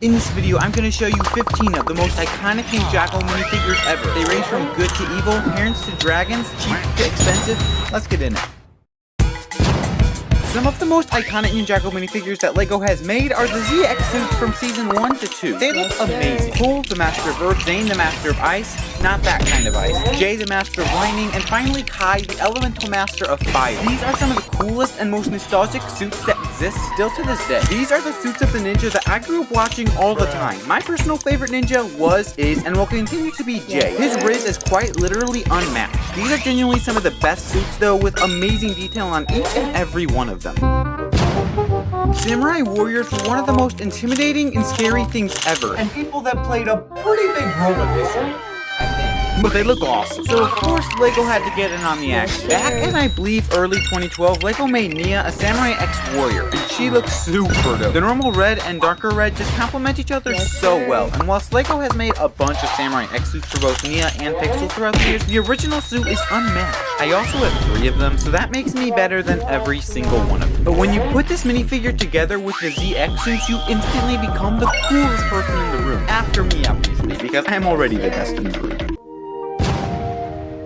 In this video, I'm going to show you 15 of the most iconic Ninjago minifigures ever. They range from good to evil, parents to dragons, cheap to expensive. Let's get in it. Some of the most iconic Ninjago minifigures that LEGO has made are the ZX suits from season 1 to 2. They look amazing. Cole, the master of earth, Zayn, the master of ice, not that kind of ice, Jay, the master of lightning, and finally Kai, the elemental master of fire. These are some of the coolest and most nostalgic suits that exist still to this day. These are the suits of the ninja that I grew up watching all the time. My personal favorite ninja was, is, and will continue to be Jay. His riz is quite literally unmatched. These are genuinely some of the best suits though, with amazing detail on each and every one of them. Samurai warriors were one of the most intimidating and scary things ever, and people that played a pretty big role in history, I think. But they look awesome. So of course LEGO had to get in on the action. Back in I believe early 2012, LEGO made Nia a Samurai X warrior, and she looks super dope. The normal red and darker red just complement each other so well, and whilst LEGO has made a bunch of Samurai X suits for both Nia and Pixel throughout the years, the original suit is unmatched. I also have 3 of them, so that makes me better than every single one of them. But when you put this minifigure together with the ZX suits, you instantly become the coolest person in the room. After me, obviously, because I'm already the best in the room.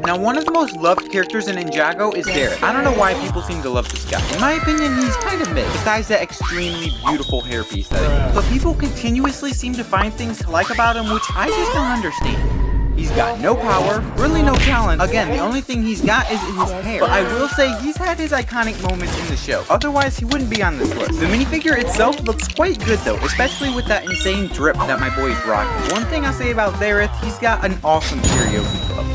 Now, one of the most loved characters in Ninjago is Derek. I don't know why people seem to love this guy. In my opinion, he's kind of mid, besides that extremely beautiful hairpiece that he has. But people continuously seem to find things to like about him, which I just don't understand. He's got no power, really no talent. Again, the only thing he's got is his hair. But I will say he's had his iconic moments in the show. Otherwise, he wouldn't be on this list. The minifigure itself looks quite good though, especially with that insane drip that my boy's rocking. One thing I'll say about Zareth, he's got an awesome karaoke club.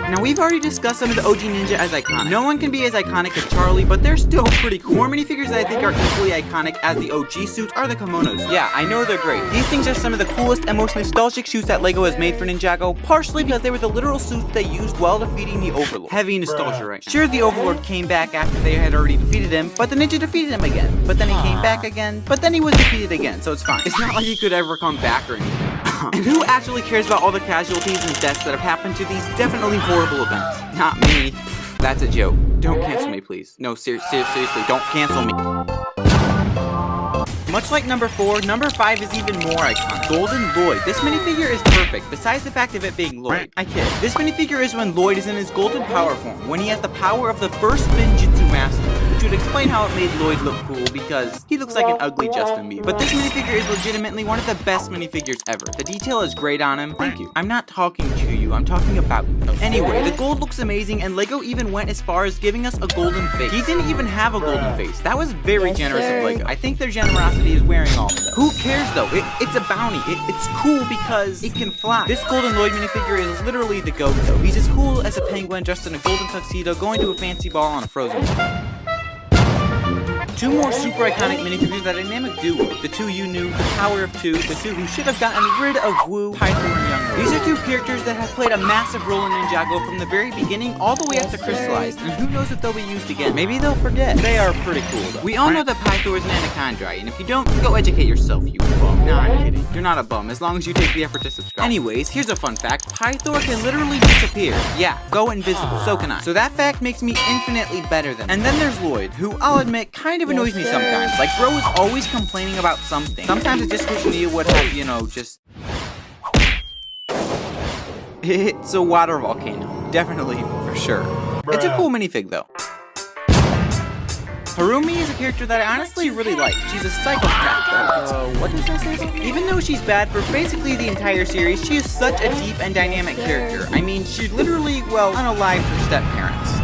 Now, we've already discussed some of the OG Ninja as iconic. No one can be as iconic as Charlie, but they're still pretty cool. More minifigures that I think are equally iconic as the OG suits are the Kimonos. Yeah, I know they're great. These things are some of the coolest and most nostalgic suits that LEGO has made for Ninjago, partially because they were the literal suits they used while defeating the Overlord. Heavy nostalgia right now. Sure, the Overlord came back after they had already defeated him, but the Ninja defeated him again. But then he came back again, but then he was defeated again, so it's fine. It's not like he could ever come back or anything. And who actually cares about all the casualties and deaths that have happened to these definitely horrible events? Not me. That's a joke. Don't cancel me, please. No, seriously, don't cancel me. Much like number 4, number 5 is even more iconic. Golden Lloyd. This minifigure is perfect, besides the fact of it being Lloyd. I kid. This minifigure is when Lloyd is in his golden power form, when he has the power of the first Ninjutsu master. Which would explain how it made Lloyd look cool, because he looks like an ugly Justin Bieber. But this minifigure is legitimately one of the best minifigures ever. The detail is great on him. Thank you. I'm not talking to you, I'm talking about you. Anyway, the gold looks amazing, and LEGO even went as far as giving us a golden face. He didn't even have a golden face. That was very generous of LEGO. I think their generosity is wearing off though. Who cares though? It's a bounty. It's cool because it can fly. This golden Lloyd minifigure is literally the GOAT though. He's as cool as a penguin dressed in a golden tuxedo going to a fancy ball on a frozen lake. 2 more super iconic minifigures, that dynamic duo. The 2 you knew, the power of 2, the 2 who should have gotten rid of Wu, Pythor Young. These are 2 characters that have played a massive role in Ninjago from the very beginning all the way up to Crystallized, and who knows if they'll be used again. Maybe they'll forget. They are pretty cool though. We all know that Pythor is an anacondrae, and if you don't, go educate yourself, you bum. Nah, I'm kidding. You're not a bum, as long as you take the effort to subscribe. Anyways, here's a fun fact. Pythor can literally disappear. Yeah, go invisible. So can I. So that fact makes me infinitely better than. And then there's Lloyd, who I'll admit kind of annoys me sometimes. Like, bro is always complaining about something. Sometimes I just wish Nia would have, you know, just... It's a water volcano. Definitely, for sure. It's a cool minifig, though. Harumi is a character that I honestly really like. She's a psychopath. What does that say? Even though she's bad for basically the entire series, she is such a deep and dynamic character. I mean, she literally, well, unalived her step-parents.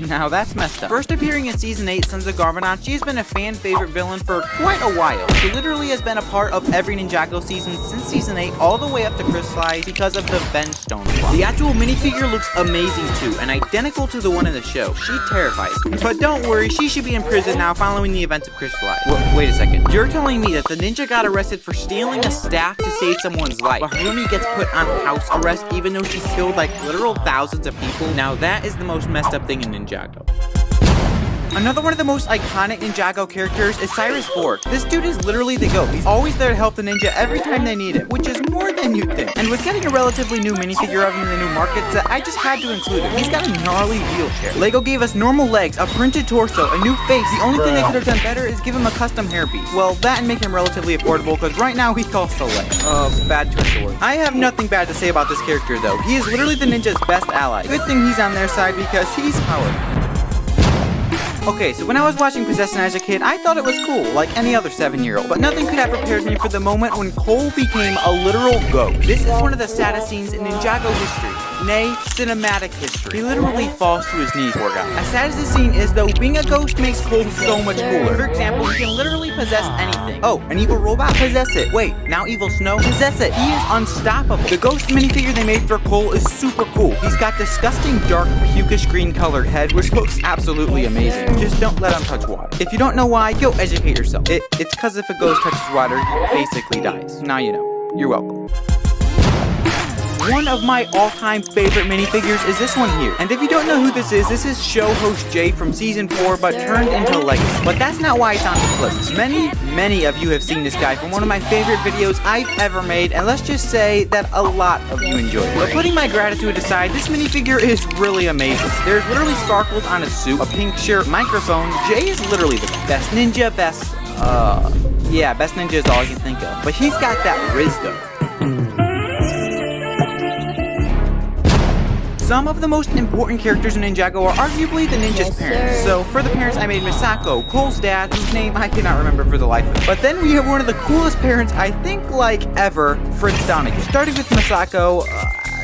Now that's messed up. First appearing in Season 8, Sons of Garvanaut, she has been a fan favorite villain for quite a while. She literally has been a part of every Ninjago season since Season 8 all the way up to Crystallized because of the Benstone plot. The actual minifigure looks amazing too, and identical to the one in the show. She terrifies me. But don't worry, she should be in prison now following the events of Crystallized. Wait a second. You're telling me that the ninja got arrested for stealing a staff to save someone's life, but Harumi gets put on house arrest even though she killed like literal thousands of people? Now that is the most messed up thing in Ninjago. Another one of the most iconic Ninjago characters is Cyrus Bor. This dude is literally the GOAT. He's always there to help the ninja every time they need him, which is more than you'd think. And with getting a relatively new minifigure of him in the new market set, I just had to include him. He's got a gnarly wheelchair. LEGO gave us normal legs, a printed torso, a new face. The only thing they could have done better is give him a custom hairpiece. Well, that and make him relatively affordable, because right now he costs a leg. Bad choice of words. I have nothing bad to say about this character though. He is literally the ninja's best ally. Good thing he's on their side because he's powerful. Okay, so when I was watching Possession as a kid, I thought it was cool, like any other 7-year-old. But nothing could have prepared me for the moment when Cole became a literal GOAT. This is one of the saddest scenes in Ninjago history. Nay, cinematic history. He literally falls to his knees, poor guy. As sad as this scene is though, being a ghost makes Cole so much cooler. For example, he can literally possess anything. Oh, an evil robot? Possess it. Wait, now evil snow? Possess it. He is unstoppable. The ghost minifigure they made for Cole is super cool. He's got disgusting dark pukish green colored head, which looks absolutely amazing. Just don't let him touch water. If you don't know why, go educate yourself. It's cause if a ghost touches water, he basically dies. Now you know. You're welcome. One of my all-time favorite minifigures is this one here. And if you don't know who this is show host Jay from season 4, but turned into Legacy. But that's not why it's on this list. Many of you have seen this guy from one of my favorite videos I've ever made, and let's just say that a lot of you enjoyed it. But putting my gratitude aside, this minifigure is really amazing. There's literally sparkles on his suit, a pink shirt, microphone. Jay is literally the best ninja, best ninja is all I can think of. But he's got that riz though. Some of the most important characters in Ninjago are arguably the ninja's parents. So for the parents, I made Misako, Cole's dad, whose name I cannot remember for the life of me. But then we have one of the coolest parents I think like ever, Fritz Donahue. Starting with Misako,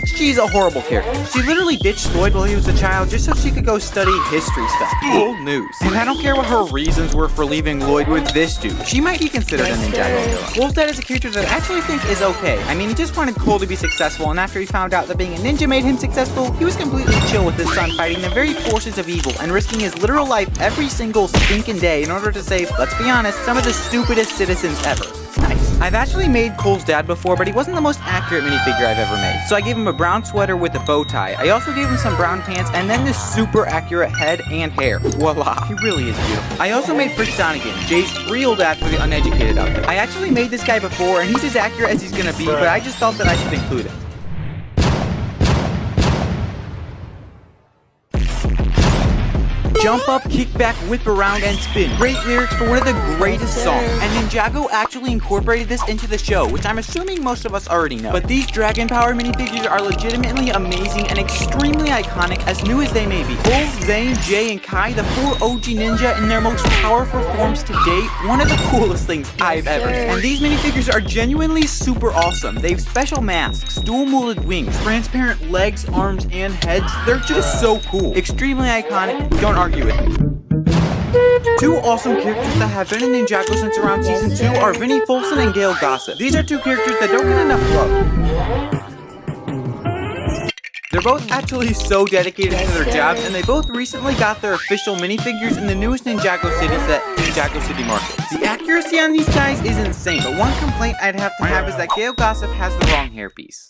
she's a horrible character. She literally ditched Lloyd while he was a child just so she could go study history stuff. Old news. And I don't care what her reasons were for leaving Lloyd with this dude. She might be considered a Ninjago villain. Cole's dad is a character that I actually think is okay. I mean, he just wanted Cole to be successful, and after he found out that being a ninja made him successful, he was completely chill with his son fighting the very forces of evil and risking his literal life every single stinking day in order to save, let's be honest, some of the stupidest citizens ever. Nice. I've actually made Cole's dad before, but he wasn't the most accurate minifigure I've ever made. So I gave him a brown sweater with a bow tie. I also gave him some brown pants and then this super accurate head and hair. Voila. He really is beautiful. I also made Fritz Donahue, Jay's real dad for the uneducated out there. I actually made this guy before and he's as accurate as he's gonna be, but I just thought that I should include him. Jump up, kick back, whip around, and spin. Great lyrics for one of the greatest songs. And Ninjago actually incorporated this into the show, which I'm assuming most of us already know. But these Dragon Power minifigures are legitimately amazing and extremely iconic, as new as they may be. Cole, Zayn, Jay, and Kai, the 4 OG ninja in their most powerful forms to date, one of the coolest things I've ever seen. And these minifigures are genuinely super awesome. They have special masks, dual molded wings, transparent legs, arms, and heads. They're just so cool. Extremely iconic. Don't argue with me. 2 awesome characters that have been in Ninjago since around season 2 are Vinnie and Gail Gossip. These are 2 characters that don't get enough love. They're both actually so dedicated to their jobs, and they both recently got their official minifigures in the newest Ninjago City set, Ninjago City Market. The accuracy on these guys is insane, but one complaint I'd have to have is that Gail Gossip has the wrong hairpiece.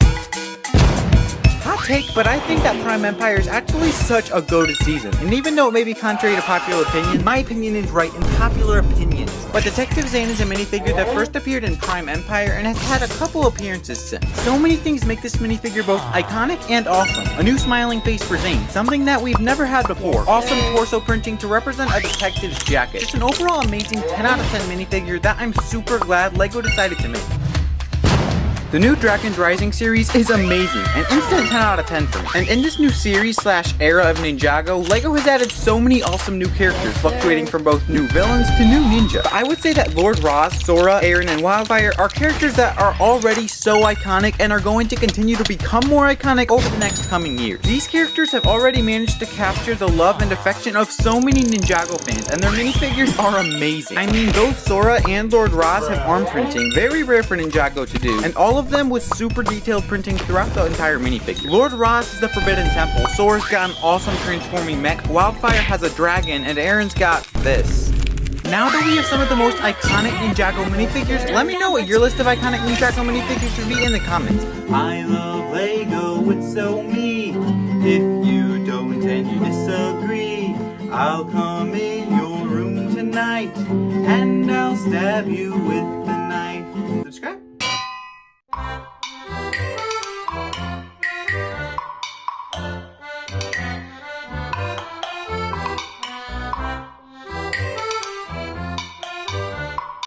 Hot take, but I think that Prime Empire is actually such a goated season. And even though it may be contrary to popular opinion, my opinion is right in popular opinion. But Detective Zayn is a minifigure that first appeared in Prime Empire and has had a couple appearances since. So many things make this minifigure both iconic and awesome. A new smiling face for Zayn, something that we've never had before. Awesome torso printing to represent a detective's jacket. Just an overall amazing 10 out of 10 minifigure that I'm super glad LEGO decided to make. The new Dragon's Rising series is amazing, an instant 10 out of 10 for me. And in this new series / era of Ninjago, LEGO has added so many awesome new characters, fluctuating from both new villains to new ninja. But I would say that Lord Roz, Sora, Aaron, and Wildfire are characters that are already so iconic and are going to continue to become more iconic over the next coming years. These characters have already managed to capture the love and affection of so many Ninjago fans, and their minifigures are amazing. I mean, both Sora and Lord Roz have arm printing, very rare for Ninjago to do, and all of them with super detailed printing throughout the entire minifigure. Lord Roz is the Forbidden Temple, Sora's got an awesome transforming mech, Wildfire has a dragon, and Aaron's got this. Now that we have some of the most iconic Ninjago minifigures, let me know what your list of iconic Ninjago minifigures should be in the comments. I love LEGO, it's so me. If you don't and you disagree, I'll come in night, and I'll stab you with